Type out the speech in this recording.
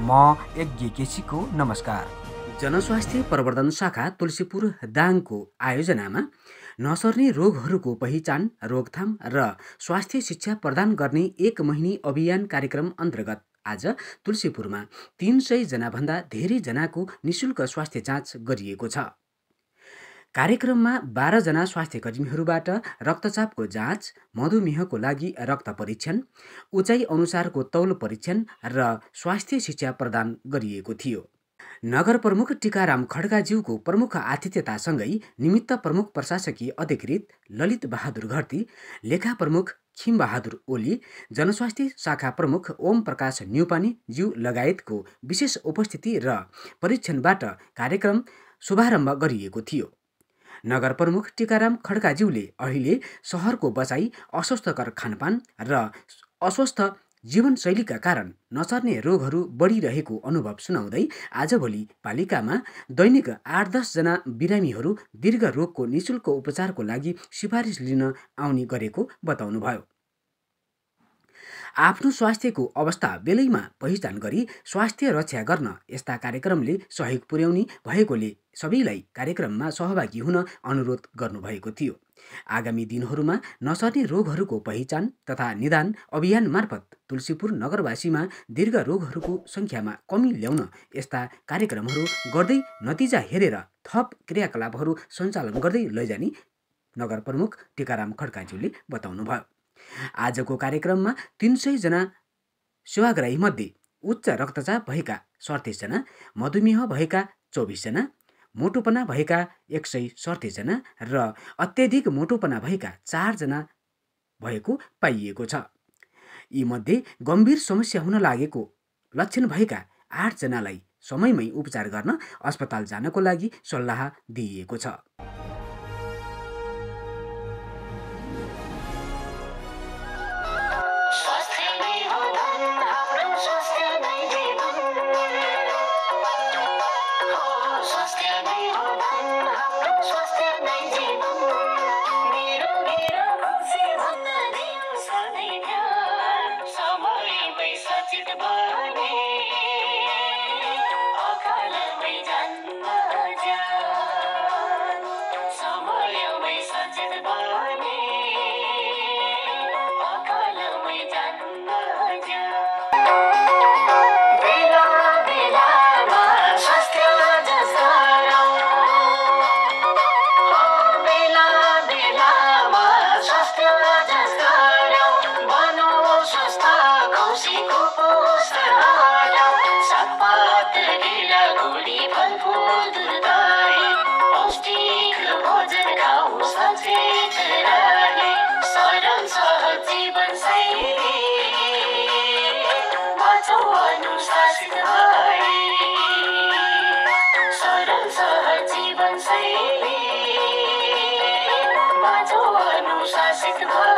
म यज्ञ केसीको नमस्कार। जनस्वास्थ्य प्रवर्धन शाखा तुलसीपुर दाङको आयोजनामा नसर्ने रोगहरूको पहिचान, रोकथाम र स्वास्थ्य शिक्षा प्रदान गर्ने एक महिनी अभियान कार्यक्रम अन्तर्गत आज तुलसीपुरमा 300 जनाभन्दा धेरै जनाको निशुल्क स्वास्थ्य जाँच गरिएको छ। कार्यक्रममा 12 जना स्वास्थ्य कर्मीहरूबाट रक्तचापको जाँच, मधुमेहको लागि रक्त परीक्षण, उचाइ अनुसारको तौल परीक्षण र स्वास्थ्य शिक्षा प्रदान गरिएको थियो। नगर प्रमुख टीकाराम खड्काज्यूको प्रमुख आतिथ्यतासँगै निमित्त प्रमुख प्रशासकीय अधिकृत ललित बहादुर घरती, लेखा प्रमुख खिम बहादुर ओली, जनस्वास्थ्य शाखा प्रमुख ओम प्रकाश न्युपानी ज्यू लगायतको विशेष उपस्थिति र परीक्षणबाट कार्यक्रम शुभारम्भ गरिएको थियो। नगर प्रमुख टीकाराम खड्काज्यूले अहिले सहरको बसाई, अस्वस्थकर खानपान र अस्वस्थ जीवनशैलीका कारण नसर्ने रोगहरू बढिरहेको अनुभव सुनाउँदै आजभोलि पालिकामा दैनिक 8-10 जना बिरामीहरू दीर्घ रोगको निशुल्क उपचारको लागि सिफारिस लिन आउने गरेको बताउनुभयो। आफ्नो स्वास्थ्यको अवस्था बेलैमा पहिचान गरी स्वास्थ्य रक्षा गर्न यस्ता कार्यक्रमले सहयोग पुर्याउने भएकोले सबैलाई कार्यक्रममा सहभागी हुन अनुरोध गर्नुभएको थियो। आगामी दिनहरूमा नसर्ने रोगहरूको पहिचान तथा निदान अभियान मार्फत तुलसीपुर नगरवासीमा दीर्घ रोगहरूको सङ्ख्यामा कमी ल्याउन यस्ता कार्यक्रमहरू गर्दै नतिजा हेरेर थप क्रियाकलापहरू सञ्चालन गर्दै लैजाने नगर प्रमुख टीकाराम खड्काज्यूले बताउनुभयो। आजको कार्यक्रममा 300 जना सेवाग्राहीमध्ये उच्च रक्तचाप भएका 37 जना, मधुमेह भएका 24 जना, मोटोपना भएका 137 जना र अत्यधिक मोटोपना भएका 4 जना भएको पाइएको छ। यीमध्ये गम्भीर समस्या हुन लागेको लक्षण भएका 8 जनालाई समयमै उपचार गर्न अस्पताल जानको लागि सल्लाह दिइएको छ। जीवन शैली बाँचो अनुशासित भई।